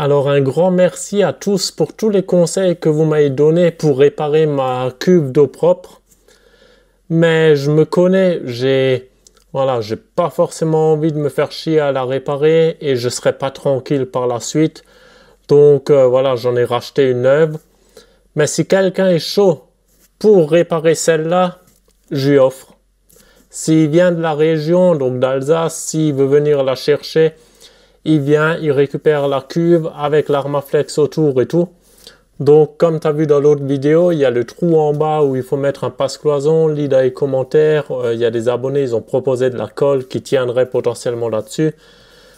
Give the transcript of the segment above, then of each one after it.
Alors un grand merci à tous pour tous les conseils que vous m'avez donnés pour réparer ma cuve d'eau propre. Mais je me connais, j'ai pas forcément envie de me faire chier à la réparer et je serai pas tranquille par la suite. Donc voilà, j'en ai racheté une neuve. Mais si quelqu'un est chaud pour réparer celle-là, je lui offre. S'il vient de la région, donc d'Alsace, s'il veut venir la chercher, il vient, il récupère la cuve avec l'Armaflex autour et tout. Donc comme tu as vu dans l'autre vidéo, il y a le trou en bas où il faut mettre un passe-cloison, lis dans les commentaires, il y a des abonnés, ils ont proposé de la colle qui tiendrait potentiellement là-dessus.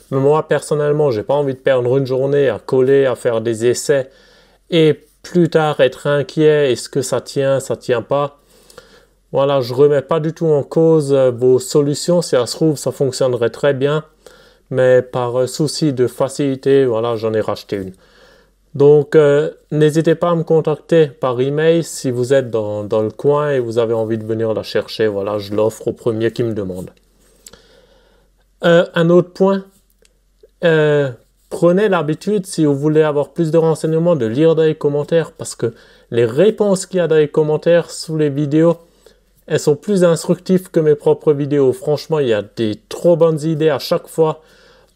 Mais moi personnellement, j'ai pas envie de perdre une journée à coller, à faire des essais et plus tard être inquiet, est-ce que ça tient pas. Voilà, je remets pas du tout en cause vos solutions, si ça se trouve ça fonctionnerait très bien. Mais par souci de facilité, voilà, j'en ai racheté une. Donc, n'hésitez pas à me contacter par email si vous êtes dans le coin et vous avez envie de venir la chercher. Voilà, je l'offre au premier qui me demande. Un autre point, prenez l'habitude, si vous voulez avoir plus de renseignements, de lire dans les commentaires parce que les réponses qu'il y a dans les commentaires sous les vidéos, elles sont plus instructives que mes propres vidéos. Franchement, il y a des trop bonnes idées à chaque fois.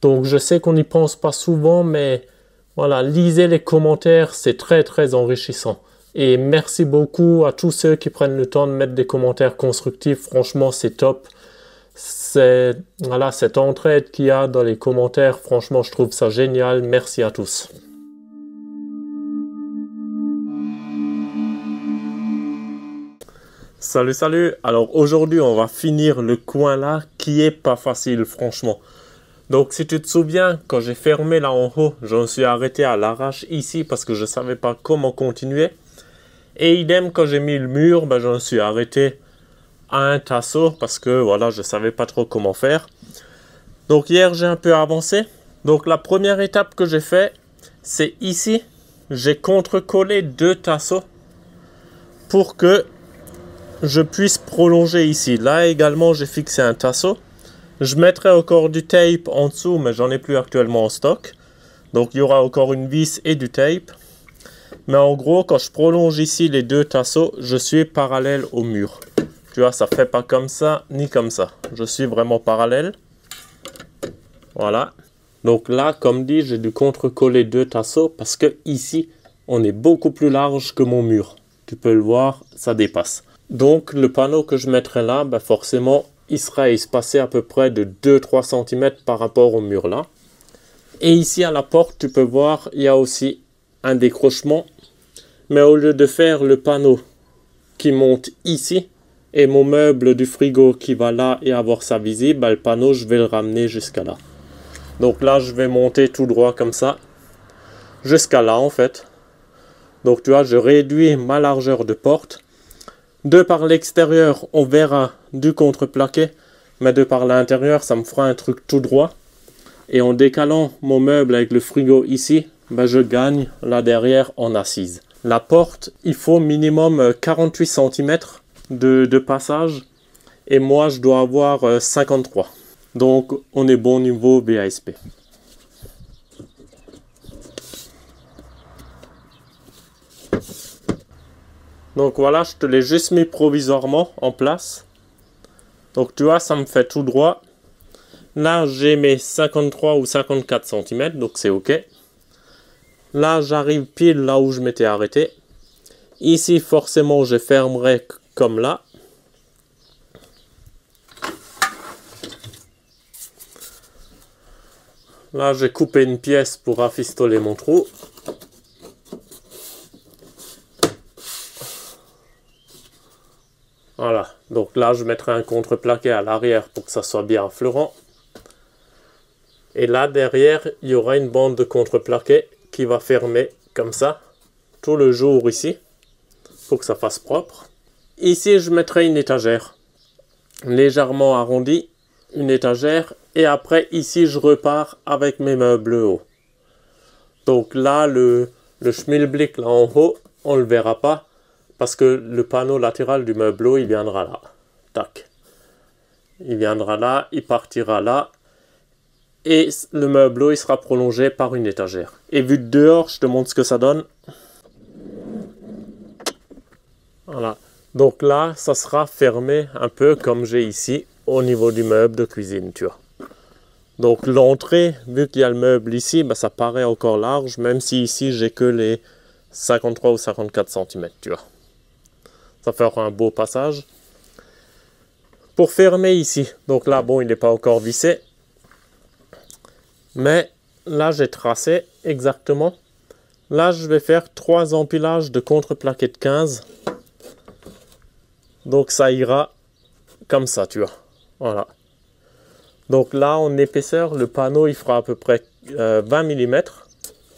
Donc, je sais qu'on n'y pense pas souvent, mais voilà, lisez les commentaires, c'est très très enrichissant. Et merci beaucoup à tous ceux qui prennent le temps de mettre des commentaires constructifs. Franchement, c'est top. Voilà, cette entraide qu'il y a dans les commentaires, franchement, je trouve ça génial. Merci à tous. Salut. Alors aujourd'hui, on va finir le coin là qui est pas facile, franchement. Donc si tu te souviens, quand j'ai fermé là en haut, je me suis arrêté à l'arrache ici parce que je ne savais pas comment continuer. Et idem, quand j'ai mis le mur, je me suis arrêté à un tasseau parce que voilà, je ne savais pas trop comment faire. Donc hier, j'ai un peu avancé. Donc la première étape que j'ai fait, c'est ici, j'ai contre-collé 2 tasseaux pour que je puisse prolonger ici. Là également, j'ai fixé un tasseau. Je mettrai encore du tape en dessous, mais j'en ai plus actuellement en stock. Donc il y aura encore une vis et du tape. Mais en gros, quand je prolonge ici les 2 tasseaux, je suis parallèle au mur. Tu vois, ça fait pas comme ça, ni comme ça. Je suis vraiment parallèle. Voilà. Donc là, comme dit, j'ai dû contre-coller 2 tasseaux parce que ici, on est beaucoup plus large que mon mur. Tu peux le voir, ça dépasse. Donc le panneau que je mettrai là, forcément, il sera espacé à peu près de 2-3 cm par rapport au mur là. Et ici à la porte, tu peux voir, il y a aussi un décrochement. Mais au lieu de faire le panneau qui monte ici, et mon meuble du frigo qui va là et avoir sa visible, le panneau, je vais le ramener jusqu'à là. Donc là, je vais monter tout droit comme ça, jusqu'à là en fait. Donc tu vois, je réduis ma largeur de porte. De par l'extérieur, on verra du contreplaqué, mais de par l'intérieur, ça me fera un truc tout droit. Et en décalant mon meuble avec le frigo ici, je gagne là derrière en assise. La porte, il faut minimum 48 cm de passage, et moi je dois avoir 53. Donc on est bon niveau BASP. Donc voilà, je te l'ai juste mis provisoirement en place. Donc tu vois, ça me fait tout droit. Là, j'ai mes 53 ou 54 cm, donc c'est OK. Là, j'arrive pile là où je m'étais arrêté. Ici, forcément, je fermerai comme là. Là, j'ai coupé une pièce pour rafistoler mon trou. Voilà, donc là je mettrai un contreplaqué à l'arrière pour que ça soit bien fleurant. Et là derrière, il y aura une bande de contreplaqué qui va fermer comme ça, tout le jour ici, pour que ça fasse propre. Ici je mettrai une étagère, légèrement arrondie, une étagère, et après ici je repars avec mes meubles hauts. Donc là le schmilblick là en haut, on ne le verra pas, parce que le panneau latéral du meuble haut, il viendra là. Tac. Il viendra là, il partira là. Et le meubleau, il sera prolongé par une étagère. Et vu de dehors, je te montre ce que ça donne. Voilà. Donc là, ça sera fermé un peu comme j'ai ici au niveau du meuble de cuisine, tu vois. Donc l'entrée, vu qu'il y a le meuble ici, bah, ça paraît encore large, même si ici j'ai que les 53 ou 54 cm, tu vois. Ça fera un beau passage. Pour fermer ici, donc là, bon, il n'est pas encore vissé. Mais là, j'ai tracé exactement. Là, je vais faire 3 empilages de contreplaqué de 15. Donc ça ira comme ça, tu vois. Voilà. Donc là, en épaisseur, le panneau, il fera à peu près 20 mm.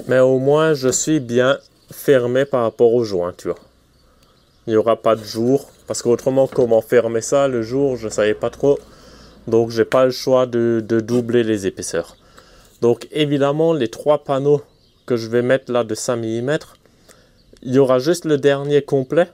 Mais au moins, je suis bien fermé par rapport au joint, tu vois. Il n'y aura pas de jour. Parce qu'autrement, comment fermer ça le jour, je ne savais pas trop. Donc, j'ai pas le choix de doubler les épaisseurs. Donc, évidemment, les 3 panneaux que je vais mettre là de 5 mm, il y aura juste le dernier complet.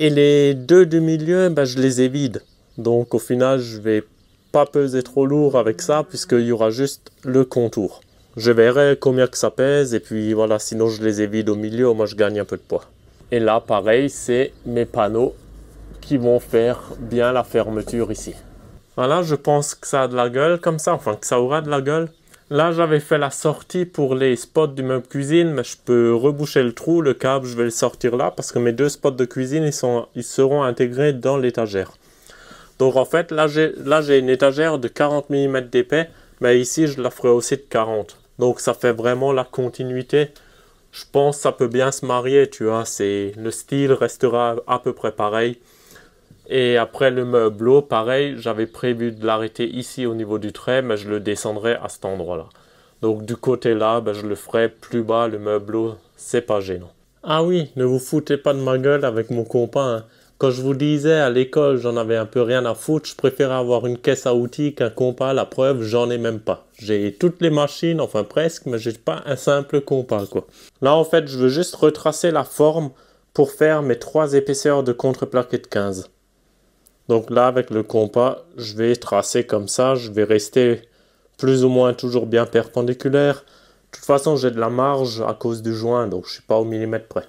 Et les 2 du milieu, ben, je les ai vides. Donc au final, je vais pas peser trop lourd avec ça, puisqu'il y aura juste le contour. Je verrai combien que ça pèse, et puis voilà, sinon je les ai vides au milieu, moi je gagne un peu de poids. Et là, pareil, c'est mes panneaux qui vont faire bien la fermeture ici. Voilà, je pense que ça a de la gueule comme ça, enfin que ça aura de la gueule. Là, j'avais fait la sortie pour les spots du meuble cuisine, mais je peux reboucher le trou, le câble, je vais le sortir là, parce que mes 2 spots de cuisine, ils seront intégrés dans l'étagère. Donc en fait, là j'ai une étagère de 40 mm d'épais, mais ici, je la ferai aussi de 40. Donc ça fait vraiment la continuité. Je pense que ça peut bien se marier, tu vois, le style restera à peu près pareil. Et après le meubleau, pareil, j'avais prévu de l'arrêter ici au niveau du trait, mais je le descendrai à cet endroit-là. Donc du côté là, ben, je le ferai plus bas, le meubleau, c'est pas gênant. Ah oui, ne vous foutez pas de ma gueule avec mon compas, hein. Quand je vous disais à l'école, j'en avais un peu rien à foutre, je préférais avoir une caisse à outils qu'un compas, la preuve, j'en ai même pas. J'ai toutes les machines, enfin presque, mais j'ai pas un simple compas, quoi. Là, en fait, je veux juste retracer la forme pour faire mes 3 épaisseurs de contreplaqué de 15. Donc là, avec le compas, je vais tracer comme ça. Je vais rester plus ou moins toujours bien perpendiculaire. De toute façon, j'ai de la marge à cause du joint, donc je ne suis pas au millimètre près.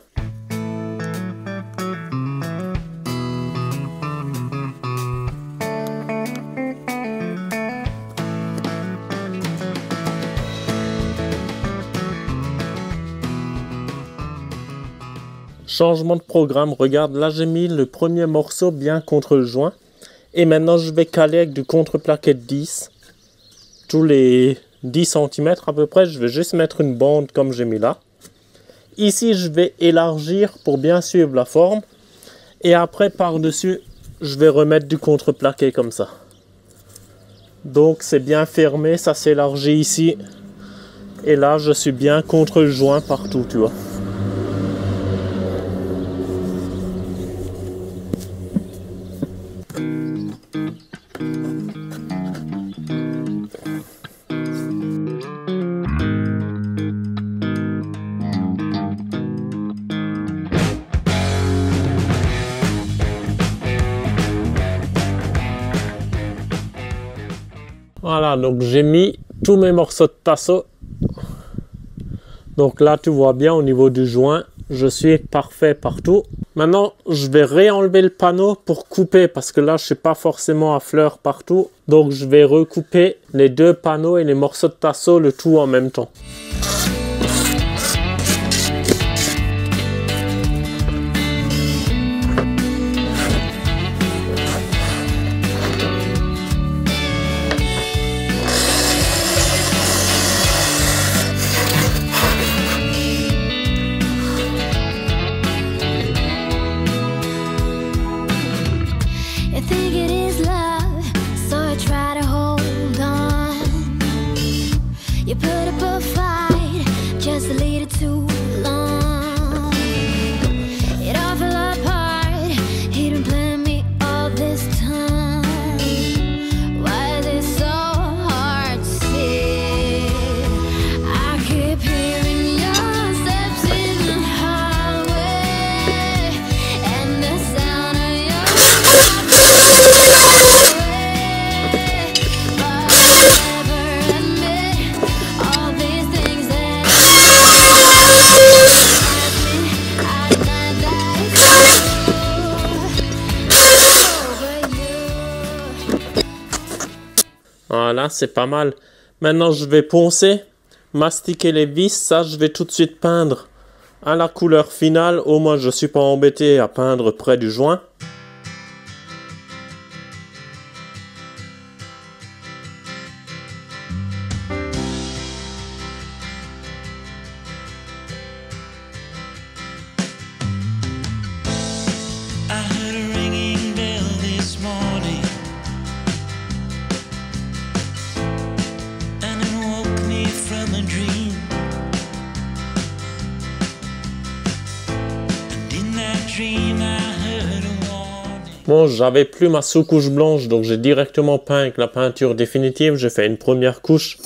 Changement de programme, regarde, là j'ai mis le premier morceau bien contre le joint. Et maintenant je vais caler avec du contreplaqué de 10. Tous les 10 cm à peu près, je vais juste mettre une bande comme j'ai mis là. Ici je vais élargir pour bien suivre la forme. Et après par-dessus, je vais remettre du contreplaqué comme ça. Donc c'est bien fermé, ça s'élargit ici. Et là je suis bien contre le joint partout, tu vois. Voilà, donc j'ai mis tous mes morceaux de tasseau. Donc là, tu vois bien au niveau du joint, je suis parfait partout. Maintenant, je vais réenlever le panneau pour couper parce que là, je ne suis pas forcément à fleur partout. Donc, je vais recouper les 2 panneaux et les morceaux de tasseau, le tout en même temps. You put up a fight Voilà, c'est pas mal. Maintenant, je vais poncer, mastiquer les vis. Ça, je vais tout de suite peindre à la couleur finale. Au moins, je ne suis pas embêté à peindre près du joint. Bon, j'avais plus ma sous-couche blanche, donc j'ai directement peint avec la peinture définitive. J'ai fait une première couche.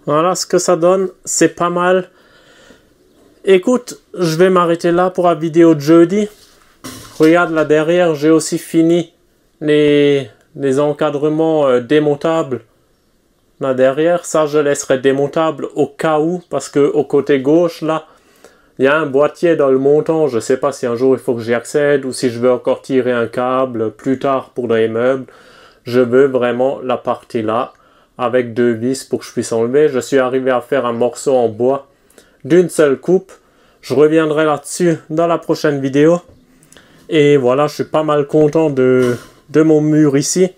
Voilà ce que ça donne, c'est pas mal. Écoute, je vais m'arrêter là pour la vidéo de jeudi. Regarde là derrière, j'ai aussi fini les encadrements démontables. Là derrière, ça je laisserai démontable au cas où, parce que au côté gauche là, il y a un boîtier dans le montant. Je sais pas si un jour il faut que j'y accède ou si je veux encore tirer un câble plus tard pour les meubles. Je veux vraiment la partie là avec 2 vis pour que je puisse enlever. Je suis arrivé à faire un morceau en bois d'une seule coupe. Je reviendrai là-dessus dans la prochaine vidéo. Et voilà, je suis pas mal content de mon mur ici.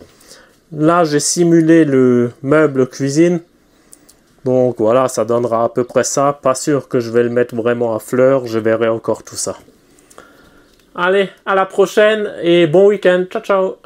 Là, j'ai simulé le meuble cuisine. Donc voilà, ça donnera à peu près ça. Pas sûr que je vais le mettre vraiment à fleurs. Je verrai encore tout ça. Allez, à la prochaine et bon week-end. Ciao, ciao.